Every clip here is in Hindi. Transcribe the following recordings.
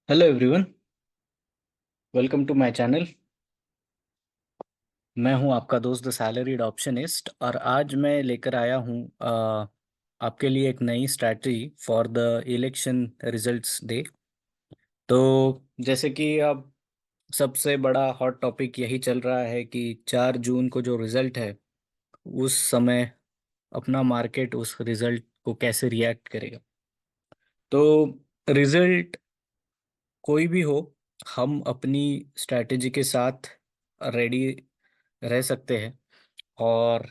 Hello everyone, welcome to my channel. मैं हूं आपका दोस्त द सैलरीड ऑप्शनिस्ट और आज मैं लेकर आया हूं आपके लिए एक नई strategy for the election results day. तो जैसे कि अब सबसे बड़ा हॉट टॉपिक यही चल रहा है कि 4 जून को जो रिजल्ट है उस समय अपना मार्केट उस रिजल्ट को कैसे रिएक्ट करेगा। तो रिजल्ट कोई भी हो, हम अपनी स्ट्रैटेजी के साथ रेडी रह सकते हैं। और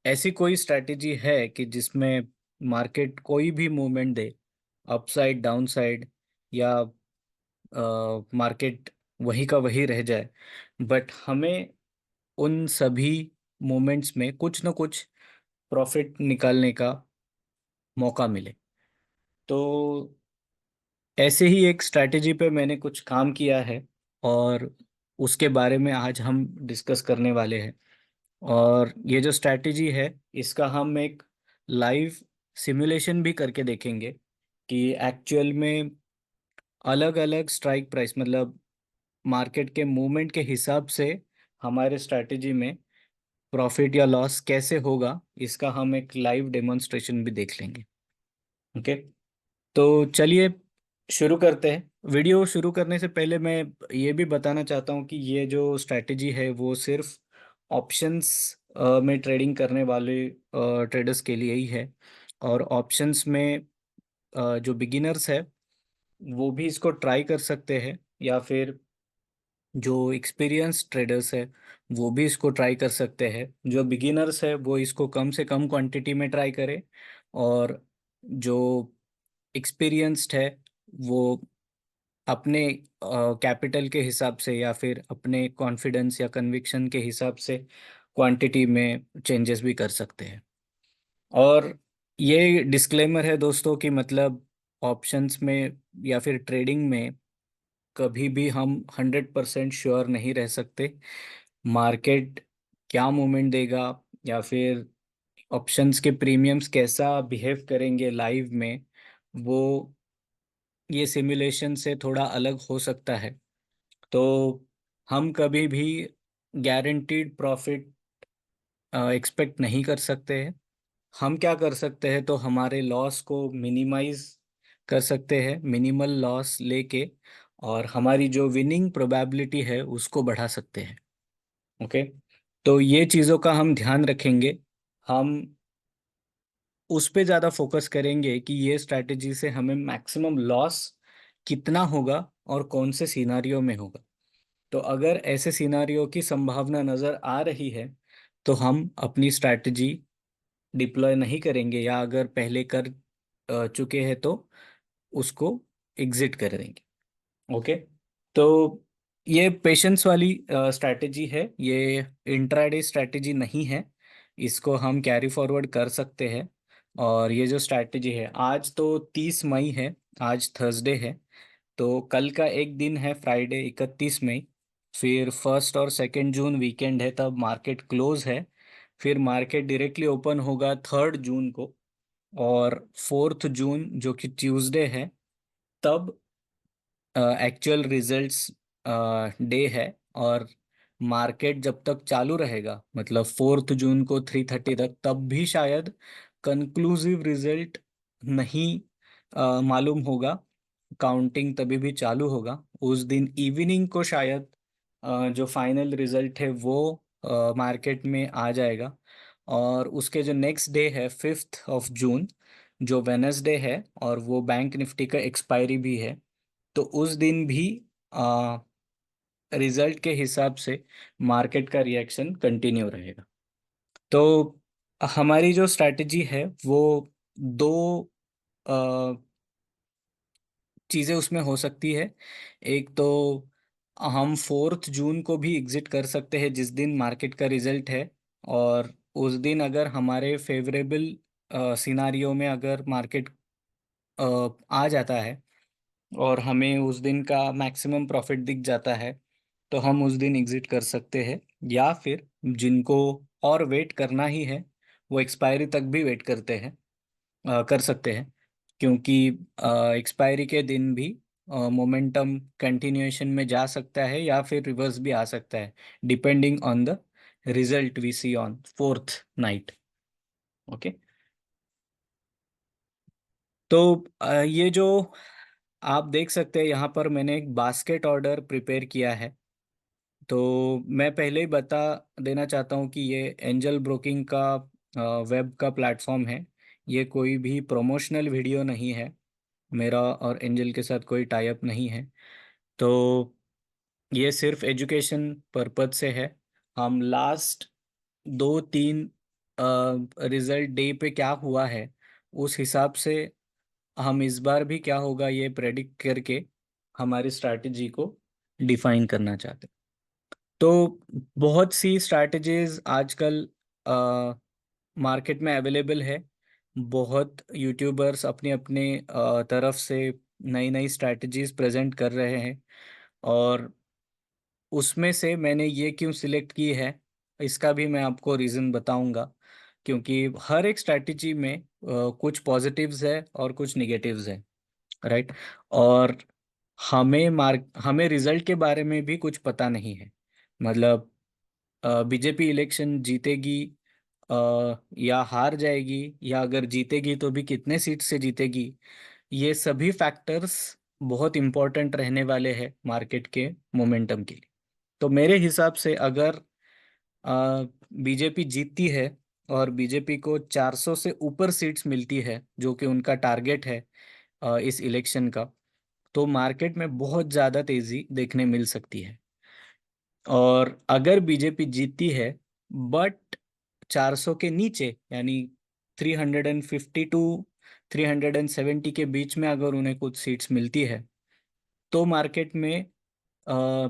ऐसी कोई स्ट्रैटेजी है कि जिसमें मार्केट कोई भी मूवमेंट दे, अपसाइड डाउनसाइड या मार्केट वही का वही रह जाए, बट हमें उन सभी मोमेंट्स में कुछ ना कुछ प्रॉफिट निकालने का मौका मिले। तो ऐसे ही एक स्ट्रैटेजी पे मैंने कुछ काम किया है और उसके बारे में आज हम डिस्कस करने वाले हैं। और ये जो स्ट्रैटेजी है इसका हम एक लाइव सिमुलेशन भी करके देखेंगे कि एक्चुअल में अलग अलग स्ट्राइक प्राइस मतलब मार्केट के मूवमेंट के हिसाब से हमारे स्ट्रैटेजी में प्रॉफिट या लॉस कैसे होगा, इसका हम एक लाइव डेमोन्स्ट्रेशन भी देख लेंगे। ओके, तो चलिए शुरू करते हैं। वीडियो शुरू करने से पहले मैं ये भी बताना चाहता हूँ कि ये जो स्ट्रैटेजी है वो सिर्फ ऑप्शंस में ट्रेडिंग करने वाले ट्रेडर्स के लिए ही है। और ऑप्शंस में जो बिगिनर्स है वो भी इसको ट्राई कर सकते हैं, या फिर जो एक्सपीरियंस ट्रेडर्स है वो भी इसको ट्राई कर सकते हैं। जो बिगिनर्स है वो इसको कम से कम क्वांटिटी में ट्राई करे, और जो एक्सपीरियंस्ड है वो अपने कैपिटल के हिसाब से या फिर अपने कॉन्फिडेंस या कन्विक्शन के हिसाब से क्वांटिटी में चेंजेस भी कर सकते हैं। और ये डिस्क्लेमर है दोस्तों कि मतलब ऑप्शंस में या फिर ट्रेडिंग में कभी भी हम 100% श्योर नहीं रह सकते मार्केट क्या मूवमेंट देगा, या फिर ऑप्शंस के प्रीमियम्स कैसा बिहेव करेंगे लाइव में। वो ये सिमुलेशन से थोड़ा अलग हो सकता है। तो हम कभी भी गारंटीड प्रॉफिट एक्सपेक्ट नहीं कर सकते हैं। हम क्या कर सकते हैं, तो हमारे लॉस को मिनिमाइज कर सकते हैं मिनिमल लॉस लेके, और हमारी जो विनिंग प्रोबेबिलिटी है उसको बढ़ा सकते हैं। ओके, तो ये चीज़ों का हम ध्यान रखेंगे। हम उस पे ज़्यादा फोकस करेंगे कि ये स्ट्रैटेजी से हमें मैक्सिमम लॉस कितना होगा और कौन से सिनारियो में होगा। तो अगर ऐसे सिनारियो की संभावना नज़र आ रही है तो हम अपनी स्ट्रैटेजी डिप्लॉय नहीं करेंगे, या अगर पहले कर चुके हैं तो उसको एग्जिट कर देंगे। ओके, तो ये पेशेंस वाली स्ट्रैटेजी है, ये इंट्राडे स्ट्रैटेजी नहीं है। इसको हम कैरी फॉरवर्ड कर सकते हैं। और ये जो स्ट्रैटेजी है, आज तो 30 मई है, आज थर्सडे है। तो कल का एक दिन है फ्राइडे 31 मई, फिर 1 और 2 जून वीकेंड है तब मार्केट क्लोज है। फिर मार्केट डायरेक्टली ओपन होगा 3 जून को, और 4 जून जो कि ट्यूसडे है तब एक्चुअल रिजल्ट्स डे है। और मार्केट जब तक चालू रहेगा मतलब 4 जून को 3:30 तक, तब भी शायद कंक्लूसिव रिजल्ट नहीं मालूम होगा। काउंटिंग तभी भी चालू होगा उस दिन इवनिंग को शायद। जो फाइनल रिजल्ट है वो मार्केट में आ जाएगा। और उसके जो नेक्स्ट डे है 5 जून, जो वेनसडे है और वो बैंक निफ्टी का एक्सपायरी भी है, तो उस दिन भी रिजल्ट के हिसाब से मार्केट का रिएक्शन कंटिन्यू रहेगा। तो हमारी जो स्ट्रैटेजी है वो दो चीज़ें उसमें हो सकती है। एक तो हम 4 जून को भी एग्जिट कर सकते हैं जिस दिन मार्केट का रिजल्ट है। और उस दिन अगर हमारे फेवरेबल सिनारियो में अगर मार्केट आ जाता है और हमें उस दिन का मैक्सिमम प्रॉफिट दिख जाता है, तो हम उस दिन एग्जिट कर सकते हैं। या फिर जिनको और वेट करना ही है वो एक्सपायरी तक भी वेट करते हैं, कर सकते हैं। क्योंकि एक्सपायरी के दिन भी मोमेंटम कंटिन्यूएशन में जा सकता है या फिर रिवर्स भी आ सकता है, depending on the result we see on fourth night. Okay, तो ये जो आप देख सकते हैं यहाँ पर मैंने एक बास्केट ऑर्डर प्रिपेयर किया है। तो मैं पहले ही बता देना चाहता हूँ कि ये एंजल ब्रोकिंग का वेब का प्लेटफॉर्म है। ये कोई भी प्रमोशनल वीडियो नहीं है, मेरा और एंजल के साथ कोई टाई अप नहीं है। तो ये सिर्फ एजुकेशन पर्पज से है। हम लास्ट 2-3 रिजल्ट डे पे क्या हुआ है उस हिसाब से हम इस बार भी क्या होगा ये प्रेडिक्ट करके हमारी स्ट्रैटेजी को डिफाइन करना चाहते हैं। तो बहुत सी स्ट्रैटेजीज आजकल मार्केट में अवेलेबल है। बहुत यूट्यूबर्स अपने अपने तरफ से नई नई स्ट्रैटेजीज प्रेजेंट कर रहे हैं, और उसमें से मैंने ये क्यों सिलेक्ट की है इसका भी मैं आपको रीज़न बताऊंगा। क्योंकि हर एक स्ट्रैटेजी में कुछ पॉजिटिव्स है और कुछ निगेटिव्स है, राइट। और हमें रिजल्ट के बारे में भी कुछ पता नहीं है। मतलब बीजेपी इलेक्शन जीतेगी या हार जाएगी, या अगर जीतेगी तो भी कितने सीट से जीतेगी, ये सभी फैक्टर्स बहुत इंपॉर्टेंट रहने वाले हैं मार्केट के मोमेंटम के लिए। तो मेरे हिसाब से अगर बीजेपी जीतती है और बीजेपी को 400 से ऊपर सीट्स मिलती है जो कि उनका टारगेट है इस इलेक्शन का, तो मार्केट में बहुत ज़्यादा तेज़ी देखने मिल सकती है। और अगर बीजेपी जीतती है बट 400 के नीचे, यानी 350 टू 370 के बीच में अगर उन्हें कुछ सीट्स मिलती है, तो मार्केट में अ,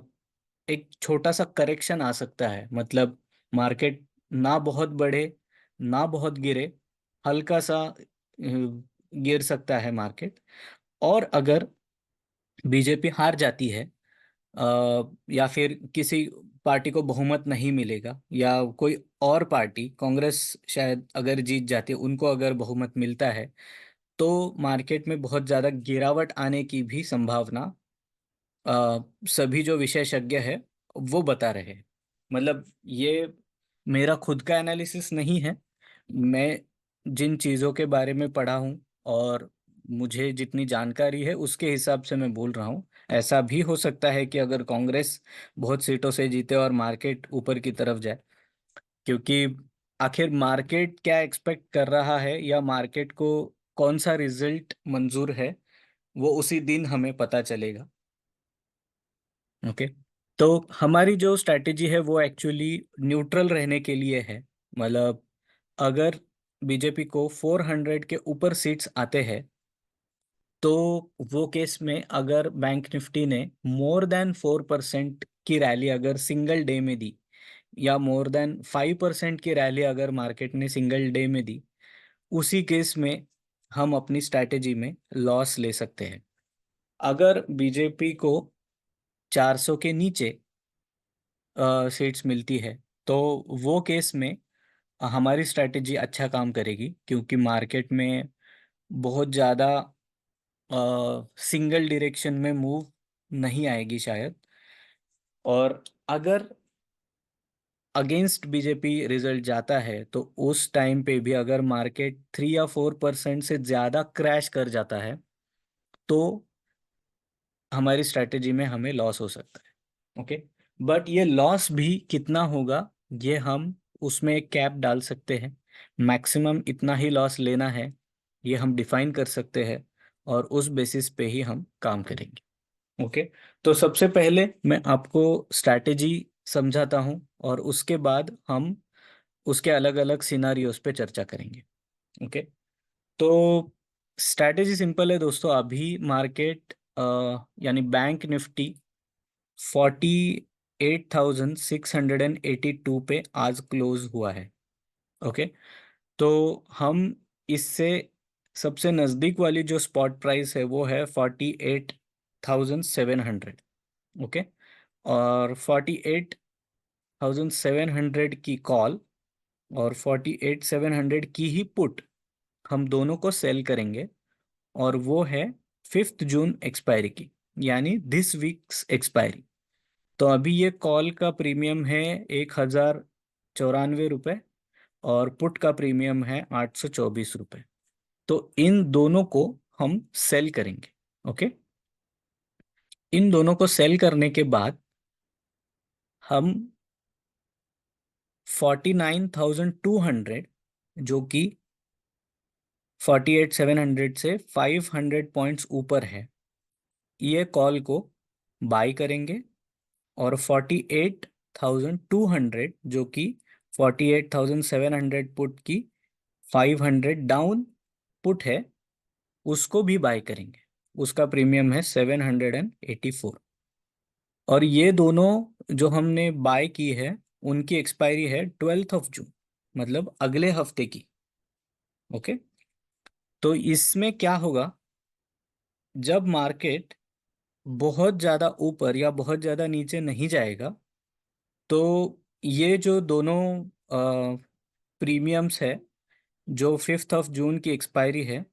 एक छोटा सा करेक्शन आ सकता है। मतलब मार्केट ना बहुत बढ़े ना बहुत गिरे, हल्का सा गिर सकता है मार्केट। और अगर बीजेपी हार जाती है या फिर किसी पार्टी को बहुमत नहीं मिलेगा, या कोई और पार्टी कांग्रेस शायद अगर जीत जाती है, उनको अगर बहुमत मिलता है, तो मार्केट में बहुत ज़्यादा गिरावट आने की भी संभावना सभी जो विशेषज्ञ है वो बता रहे हैं। मतलब ये मेरा खुद का एनालिसिस नहीं है, मैं जिन चीज़ों के बारे में पढ़ा हूँ और मुझे जितनी जानकारी है उसके हिसाब से मैं बोल रहा हूँ। ऐसा भी हो सकता है कि अगर कांग्रेस बहुत सीटों से जीते और मार्केट ऊपर की तरफ जाए, क्योंकि आखिर मार्केट क्या एक्सपेक्ट कर रहा है या मार्केट को कौन सा रिजल्ट मंजूर है वो उसी दिन हमें पता चलेगा। ओके, तो हमारी जो स्ट्रैटेजी है वो एक्चुअली न्यूट्रल रहने के लिए है। मतलब अगर बीजेपी को 400 के ऊपर सीट्स आते हैं, तो वो केस में अगर बैंक निफ्टी ने मोर देन 4% की रैली अगर सिंगल डे में दी, या मोर देन 5% की रैली अगर मार्केट ने सिंगल डे में दी, उसी केस में हम अपनी स्ट्रैटेजी में लॉस ले सकते हैं। अगर बीजेपी को 400 के नीचे सीट्स मिलती है, तो वो केस में हमारी स्ट्रैटेजी अच्छा काम करेगी, क्योंकि मार्केट में बहुत ज़्यादा सिंगल डायरेक्शन में मूव नहीं आएगी शायद। और अगर अगेंस्ट बीजेपी रिजल्ट जाता है, तो उस टाइम पे भी अगर मार्केट 3 या 4% से ज़्यादा क्रैश कर जाता है, तो हमारी स्ट्रैटेजी में हमें लॉस हो सकता है। ओके, बट ये लॉस भी कितना होगा ये हम उसमें एक कैप डाल सकते हैं। मैक्सिमम इतना ही लॉस लेना है ये हम डिफाइन कर सकते हैं, और उस बेसिस पे ही हम काम करेंगे। ओके, तो सबसे पहले मैं आपको स्ट्रैटेजी समझाता हूँ, और उसके बाद हम उसके अलग अलग सिनारियोस पे चर्चा करेंगे। ओके, तो स्ट्रैटेजी सिंपल है दोस्तों। अभी मार्केट यानी बैंक निफ्टी 48,682 पे आज क्लोज हुआ है। ओके, तो हम इससे सबसे नज़दीक वाली जो स्पॉट प्राइस है वो है 48,700। ओके, और 48,700 की कॉल और 48,700 की ही पुट हम दोनों को सेल करेंगे, और वो है 5 जून एक्सपायरी की। यानी दिस वीक्स एक्सपायरी। तो अभी ये कॉल का प्रीमियम है 1094 रुपये और पुट का प्रीमियम है 824 रुपये। तो इन दोनों को हम सेल करेंगे। ओके, इन दोनों को सेल करने के बाद हम 49,200, जो कि 48,700 से 500 पॉइंट्स ऊपर है, ये कॉल को बाई करेंगे। और 48,200 जो कि 48,700 पुट की 500 डाउन पुट है, उसको भी बाय करेंगे। उसका प्रीमियम है 784। और ये दोनों जो हमने बाय की है उनकी एक्सपायरी है 12 जून, मतलब अगले हफ्ते की। ओके, तो इसमें क्या होगा, जब मार्केट बहुत ज़्यादा ऊपर या बहुत ज़्यादा नीचे नहीं जाएगा, तो ये जो दोनों प्रीमियम्स है, जो 5 जून की एक्सपायरी है,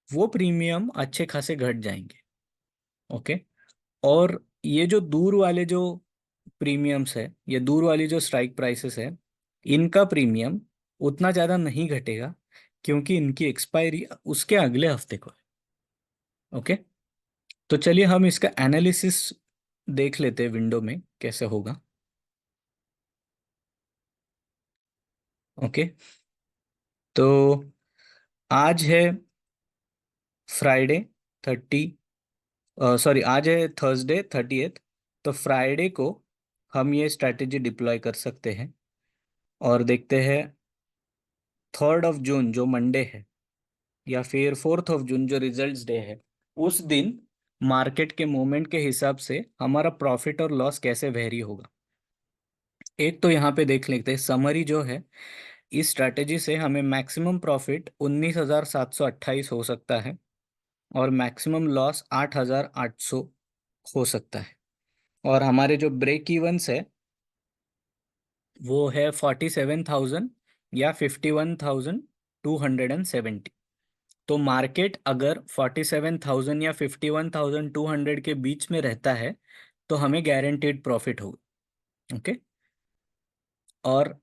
वो प्रीमियम अच्छे खासे घट जाएंगे। ओके, और ये जो दूर वाले जो प्रीमियम्स है, ये दूर वाली जो स्ट्राइक प्राइसेस है, इनका प्रीमियम उतना ज़्यादा नहीं घटेगा, क्योंकि इनकी एक्सपायरी उसके अगले हफ्ते को है। ओके, तो चलिए हम इसका एनालिसिस देख लेते हैं विंडो में कैसे होगा। ओके, तो आज है फ्राइडे 30, सॉरी आज है थर्सडे 30th। तो फ्राइडे को हम ये स्ट्रैटेजी डिप्लॉय कर सकते हैं और देखते हैं 3 जून जो मंडे है, या फिर 4 जून जो रिजल्ट्स डे है, उस दिन मार्केट के मोमेंट के हिसाब से हमारा प्रॉफिट और लॉस कैसे वेरी होगा। एक तो यहाँ पे देख लेते हैं समरी जो है, इस स्ट्रैटेजी से हमें मैक्सिमम प्रॉफिट 19,728 हो सकता है और मैक्सिमम लॉस 8,800 हो सकता है। और हमारे जो ब्रेक इवंस है वो है 47,000 या 51,270। तो मार्केट अगर 47,000 या 51,200 के बीच में रहता है तो हमें गारंटेड प्रॉफिट होगा। ओके, और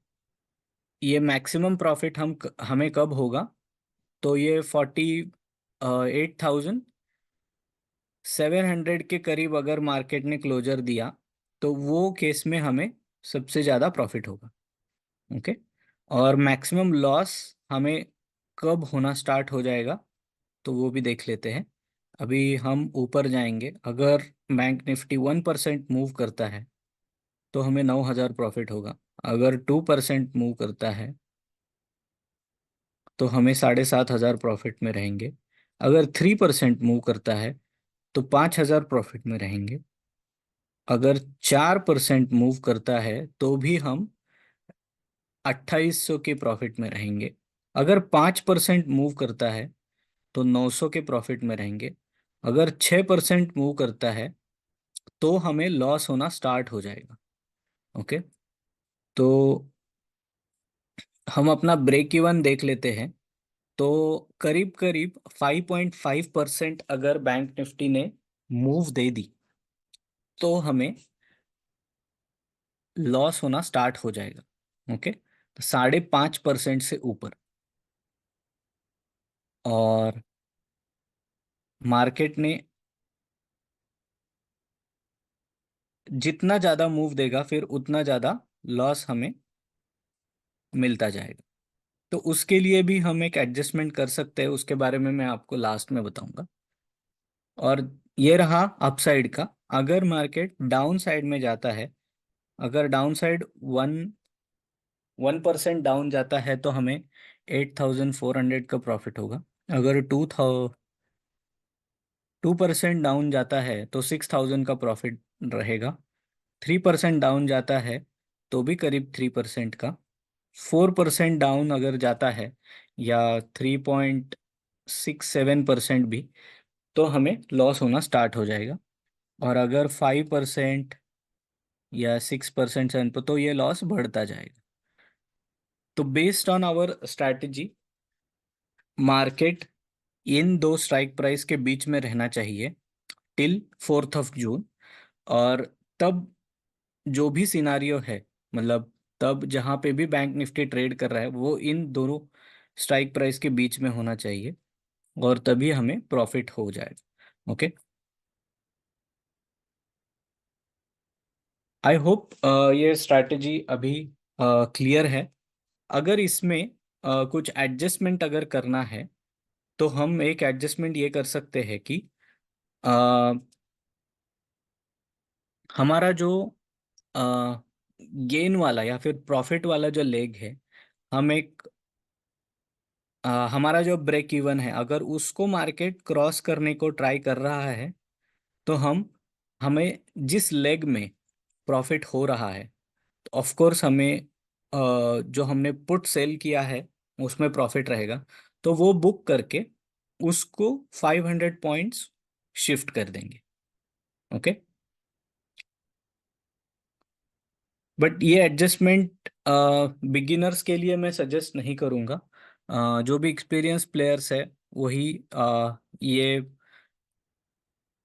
ये मैक्सिमम प्रॉफिट हमें कब होगा, तो ये 48,700 के करीब अगर मार्केट ने क्लोजर दिया, तो वो केस में हमें सबसे ज़्यादा प्रॉफिट होगा। ओके, और मैक्सिमम लॉस हमें कब होना स्टार्ट हो जाएगा, तो वो भी देख लेते हैं। अभी हम ऊपर जाएंगे, अगर बैंक निफ्टी 1% मूव करता है तो हमें 9,000 प्रॉफिट होगा। अगर 2% मूव करता है तो हमें 7,500 प्रॉफिट में रहेंगे। अगर 3% मूव करता है तो 5,000 प्रॉफिट में रहेंगे। अगर 4% मूव करता है तो भी हम 2,800 के प्रॉफिट में रहेंगे। अगर 5% मूव करता है तो 900 के प्रॉफिट में रहेंगे। अगर 6% मूव करता है तो हमें लॉस होना स्टार्ट हो जाएगा। ओके, तो हम अपना ब्रेक इवन देख लेते हैं। तो करीब करीब 5.5% अगर बैंक निफ्टी ने मूव दे दी तो हमें लॉस होना स्टार्ट हो जाएगा। ओके, तो 5.5% से ऊपर। और मार्केट ने जितना ज़्यादा मूव देगा फिर उतना ज़्यादा लॉस हमें मिलता जाएगा। तो उसके लिए भी हम एक एडजस्टमेंट कर सकते हैं, उसके बारे में मैं आपको लास्ट में बताऊंगा। और ये रहा अपसाइड का। अगर मार्केट डाउन साइड में जाता है, अगर डाउन साइड 1% डाउन जाता है तो हमें 8,400 का प्रॉफिट होगा। अगर 2% डाउन जाता है तो 6,000 का प्रॉफिट रहेगा। 3% डाउन जाता है तो भी करीब 3% का। 4% डाउन अगर जाता है या 3.67% भी, तो हमें लॉस होना स्टार्ट हो जाएगा। और अगर 5% या 6% से तो ये लॉस बढ़ता जाएगा। तो based on our strategy, market इन दो स्ट्राइक प्राइस के बीच में रहना चाहिए टिल 4 जून। और तब जो भी सिनारियो है, मतलब तब जहां पे भी बैंक निफ्टी ट्रेड कर रहा है वो इन दोनों स्ट्राइक प्राइस के बीच में होना चाहिए, और तभी हमें प्रॉफिट हो जाएगा। ओके, आई होप ये स्ट्रैटेजी अभी क्लियर है। अगर इसमें कुछ एडजस्टमेंट अगर करना है, तो हम एक एडजस्टमेंट ये कर सकते हैं कि अ, हमारा जो गेन वाला या फिर प्रॉफिट वाला जो लेग है, हम एक हमारा जो ब्रेक इवन है, अगर उसको मार्केट क्रॉस करने को ट्राई कर रहा है, तो हमें जिस लेग में प्रॉफिट हो रहा है, ऑफ कोर्स हमें जो हमने पुट सेल किया है उसमें प्रॉफिट रहेगा, तो वो बुक करके उसको 500 पॉइंट्स शिफ्ट कर देंगे। ओके, बट ये एडजस्टमेंट बिगिनर्स के लिए मैं सजेस्ट नहीं करूँगा। जो भी एक्सपीरियंस प्लेयर्स है वही ये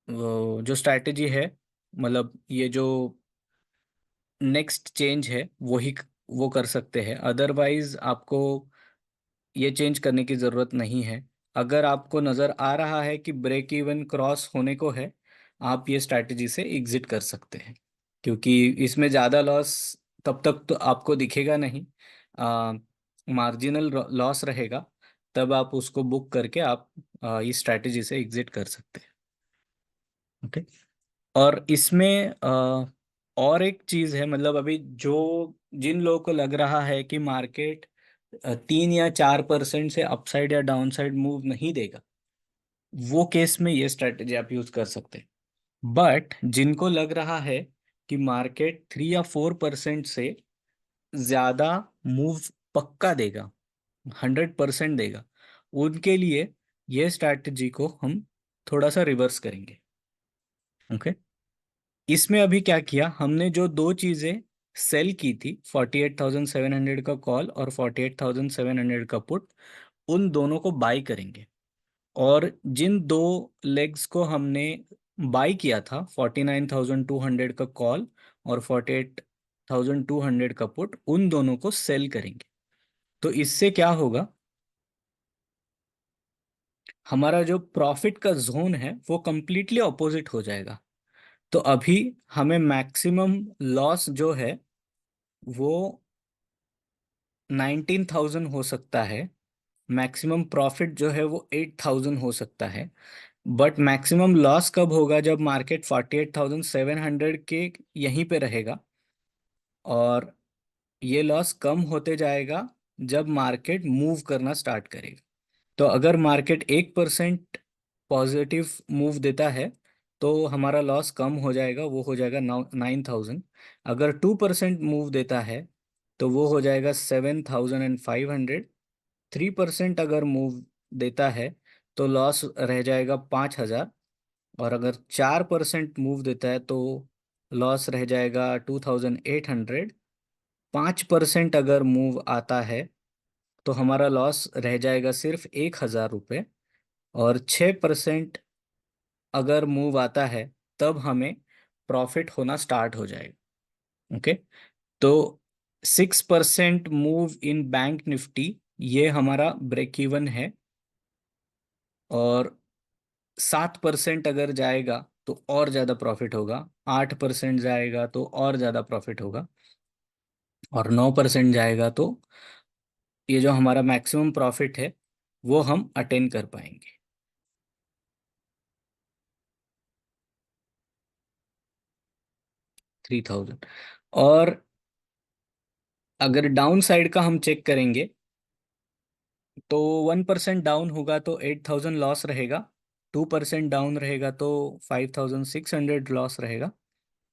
जो स्ट्रैटेजी है, मतलब ये जो नेक्स्ट चेंज है वही वो कर सकते हैं। अदरवाइज आपको ये चेंज करने की ज़रूरत नहीं है। अगर आपको नज़र आ रहा है कि ब्रेक इवन क्रॉस होने को है, आप ये स्ट्रैटेजी से एग्जिट कर सकते हैं, क्योंकि इसमें ज़्यादा लॉस तब तक तो आपको दिखेगा नहीं। मार्जिनल लॉस रहेगा, तब आप उसको बुक करके आप इस स्ट्रैटेजी से एग्जिट कर सकते हैं। ओके, और इसमें और एक चीज़ है, मतलब अभी जो जिन लोगों को लग रहा है कि मार्केट 3 या 4% से अपसाइड या डाउनसाइड मूव नहीं देगा, वो केस में ये स्ट्रेटेजी आप यूज कर सकते हैं। बट जिनको लग रहा है कि मार्केट 3 या 4% से ज्यादा मूव पक्का देगा, 100% देगा, उनके लिए ये स्ट्रैटेजी को हम थोड़ा सा रिवर्स करेंगे। ओके, इसमें अभी क्या किया हमने, जो दो चीजें सेल की थी, 48,700 का कॉल और 48,700 का पुट, उन दोनों को बाई करेंगे। और जिन दो लेग्स को हमने बाई किया था, 49,200 का कॉल और 48,200 का पुट, उन दोनों को सेल करेंगे। तो इससे क्या होगा, हमारा जो प्रॉफिट का जोन है वो कंप्लीटली ऑपोजिट हो जाएगा। तो अभी हमें मैक्सिमम लॉस जो है वो 19,000 हो सकता है, मैक्सिमम प्रॉफिट जो है वो 8,000 हो सकता है। बट मैक्सिमम लॉस कब होगा, जब मार्केट 48,700 के यहीं पे रहेगा, और ये लॉस कम होते जाएगा जब मार्केट मूव करना स्टार्ट करेगा। तो अगर मार्केट 1% पॉजिटिव मूव देता है, तो हमारा लॉस कम हो जाएगा, वो हो जाएगा 9,000। अगर 2% मूव देता है, तो वो हो जाएगा 7,500। 3% अगर मूव देता है, तो लॉस रह जाएगा 5,000। और अगर 4% मूव देता है, तो लॉस रह जाएगा 2,800। 5% अगर मूव आता है, तो हमारा लॉस रह जाएगा सिर्फ 1,000 रुपये। और 6% अगर मूव आता है, तब हमें प्रॉफिट होना स्टार्ट हो जाएगा। ओके, तो 6% मूव इन बैंक निफ्टी, ये हमारा ब्रेक इवन है। और 7% अगर जाएगा तो और ज़्यादा प्रॉफिट होगा, 8% जाएगा तो और ज़्यादा प्रॉफिट होगा, और 9% जाएगा तो ये जो हमारा मैक्सिमम प्रॉफिट है वो हम अटेन कर पाएंगे। 3,000। और अगर डाउन साइड का हम चेक करेंगे, तो 1% डाउन होगा तो 8,000 लॉस रहेगा। 2% डाउन रहेगा तो 5,600 लॉस रहेगा।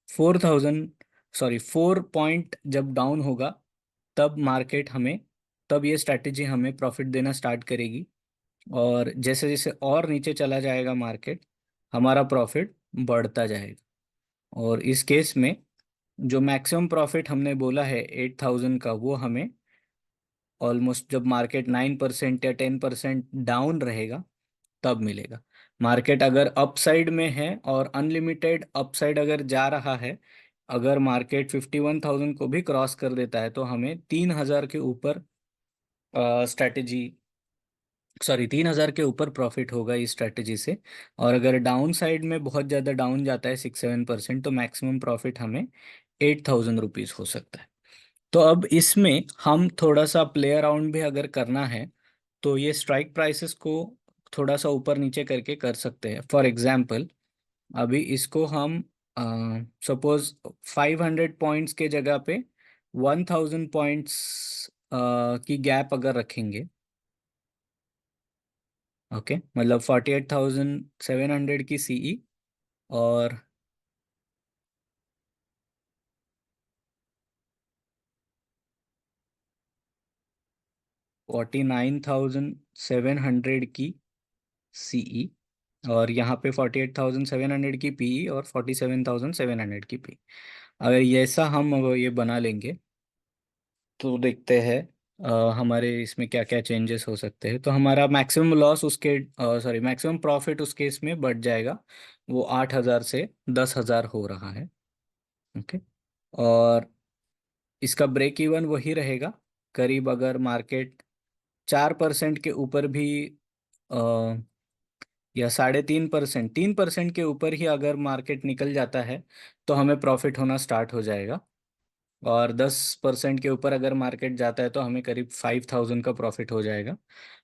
4,000, सॉरी 4 पॉइंट जब डाउन होगा, तब मार्केट हमें, तब ये स्ट्रैटेजी हमें प्रॉफिट देना स्टार्ट करेगी। और जैसे जैसे और नीचे चला जाएगा मार्केट, हमारा प्रॉफिट बढ़ता जाएगा। और इस केस में जो मैक्सिमम प्रॉफिट हमने बोला है 8,000 का, वो हमें ऑलमोस्ट जब मार्केट 9% या 10% डाउन रहेगा तब मिलेगा। मार्केट अगर अपसाइड में है और अनलिमिटेड अपसाइड अगर जा रहा है, अगर मार्केट 51,000 को भी क्रॉस कर देता है तो हमें 3,000 के ऊपर स्ट्रैटेजी, सॉरी 3,000 के ऊपर प्रॉफिट होगा इस स्ट्रैटेजी से। और अगर डाउन साइड में बहुत ज़्यादा डाउन जाता है 6-7%, तो मैक्सिमम प्रॉफिट हमें 8,000 रुपीज़ हो सकता है। तो अब इसमें हम थोड़ा सा प्ले अराउंड भी अगर करना है तो ये स्ट्राइक प्राइसेस को थोड़ा सा ऊपर नीचे करके कर सकते हैं। फॉर एग्जांपल, अभी इसको हम सपोज 500 पॉइंट्स के जगह पे 1,000 पॉइंट्स की गैप अगर रखेंगे, ओके, मतलब 48,700 की सीई और 49,700 की सीई, और यहाँ पे 48,700 की पीई और 47,700 की पी। अगर ये ऐसा हम अब ये बना लेंगे तो देखते हैं हमारे इसमें क्या क्या चेंजेस हो सकते हैं। तो हमारा मैक्सिमम लॉस उसके, सॉरी मैक्सिमम प्रॉफिट उसके इसमें बढ़ जाएगा, वो 8,000 से 10,000 हो रहा है। ओके, और इसका ब्रेक इवन वही रहेगा, करीब अगर मार्केट 4% के ऊपर भी या 3.5%, 3% के ऊपर ही अगर मार्केट निकल जाता है तो हमें प्रॉफिट होना स्टार्ट हो जाएगा। और 10% के ऊपर अगर मार्केट जाता है तो हमें करीब 5,000 का प्रॉफिट हो जाएगा।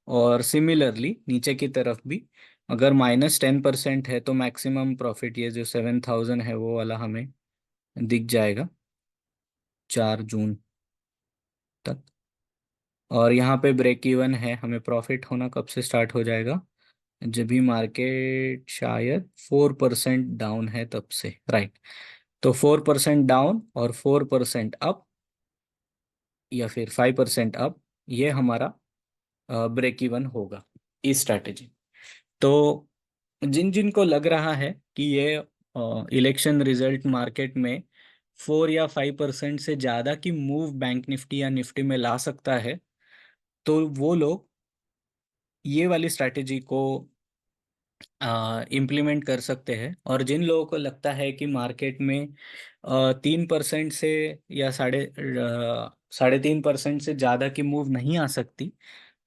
और सिमिलरली नीचे की तरफ भी अगर -10% है तो मैक्सिमम प्रॉफिट ये जो 7,000 है वो वाला हमें दिख जाएगा 4 जून तक। और यहाँ पे ब्रेक इवन है, हमें प्रॉफिट होना कब से स्टार्ट हो जाएगा, जब भी मार्केट शायद 4% डाउन है तब से, राइट। तो 4% डाउन और 4% अप या फिर 5% अप, ये हमारा ब्रेक इवन होगा इस स्ट्रैटेजी। तो जिन जिन को लग रहा है कि ये इलेक्शन रिजल्ट मार्केट में 4 या 5% से ज़्यादा की मूव बैंक निफ्टी या निफ्टी में ला सकता है, तो वो लोग ये वाली स्ट्रैटेजी को इम्प्लीमेंट कर सकते हैं। और जिन लोगों को लगता है कि मार्केट में 3% से या 3.5% से ज़्यादा की मूव नहीं आ सकती,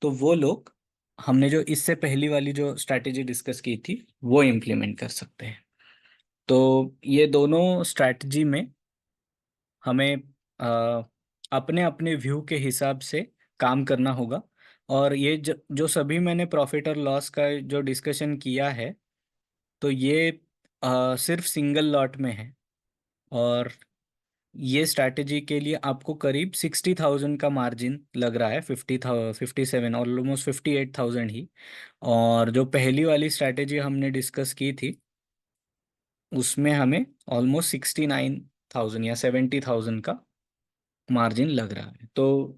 तो वो लोग हमने जो इससे पहली वाली जो स्ट्रैटेजी डिस्कस की थी वो इम्प्लीमेंट कर सकते हैं। तो ये दोनों स्ट्रैटेजी में हमें अपने अपने व्यू के हिसाब से काम करना होगा। और ये जो सभी मैंने प्रॉफिट और लॉस का जो डिस्कशन किया है, तो ये सिर्फ सिंगल लॉट में है। और ये स्ट्रैटेजी के लिए आपको करीब 60,000 का मार्जिन लग रहा है, 57, ऑलमोस्ट 58,000 ही। और जो पहली वाली स्ट्रैटेजी हमने डिस्कस की थी उसमें हमें ऑलमोस्ट 69,000 या 70,000 का मार्जिन लग रहा है। तो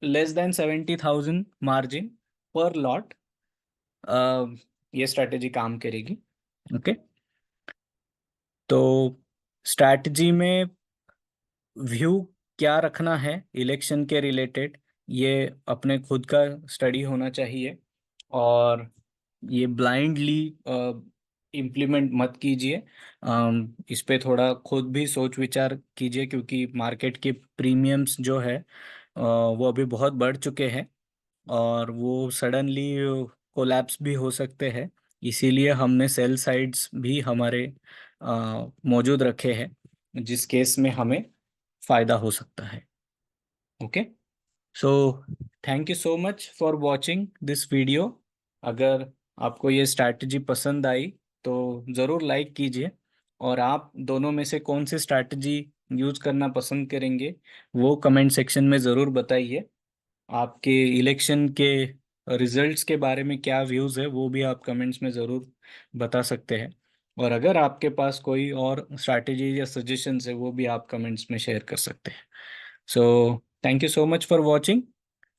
लेस देन 70,000 मार्जिन पर लॉट ये स्ट्रैटेजी काम करेगी। ओके, तो स्ट्रैटेजी में व्यू क्या रखना है इलेक्शन के रिलेटेड, ये अपने खुद का स्टडी होना चाहिए। और ये ब्लाइंडली इम्प्लीमेंट मत कीजिए, इस पे थोड़ा खुद भी सोच विचार कीजिए, क्योंकि मार्केट के प्रीमियम्स जो है वो अभी बहुत बढ़ चुके हैं और वो सडनली कोलैप्स भी हो सकते हैं। इसीलिए हमने सेल साइड्स भी हमारे मौजूद रखे हैं, जिस केस में हमें फायदा हो सकता है। Okay, so thank you so much for watching this video. अगर आपको ये स्ट्रैटेजी पसंद आई तो ज़रूर लाइक कीजिए। और आप दोनों में से कौन सी स्ट्रैटेजी यूज करना पसंद करेंगे वो कमेंट सेक्शन में ज़रूर बताइए। आपके इलेक्शन के रिजल्ट्स के बारे में क्या व्यूज़ है वो भी आप कमेंट्स में ज़रूर बता सकते हैं। और अगर आपके पास कोई और स्ट्रैटेजी या सजेशंस है वो भी आप कमेंट्स में शेयर कर सकते हैं। So thank you so much for watching.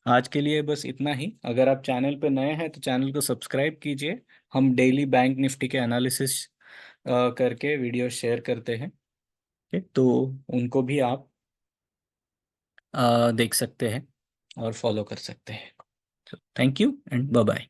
आज के लिए बस इतना ही। अगर आप चैनल पे नए हैं तो चैनल को सब्सक्राइब कीजिए। हम डेली बैंक निफ्टी के एनालिसिस करके वीडियो शेयर करते हैं। ठीक, तो उनको भी आप देख सकते हैं और फॉलो कर सकते हैं। Thank you and bye bye.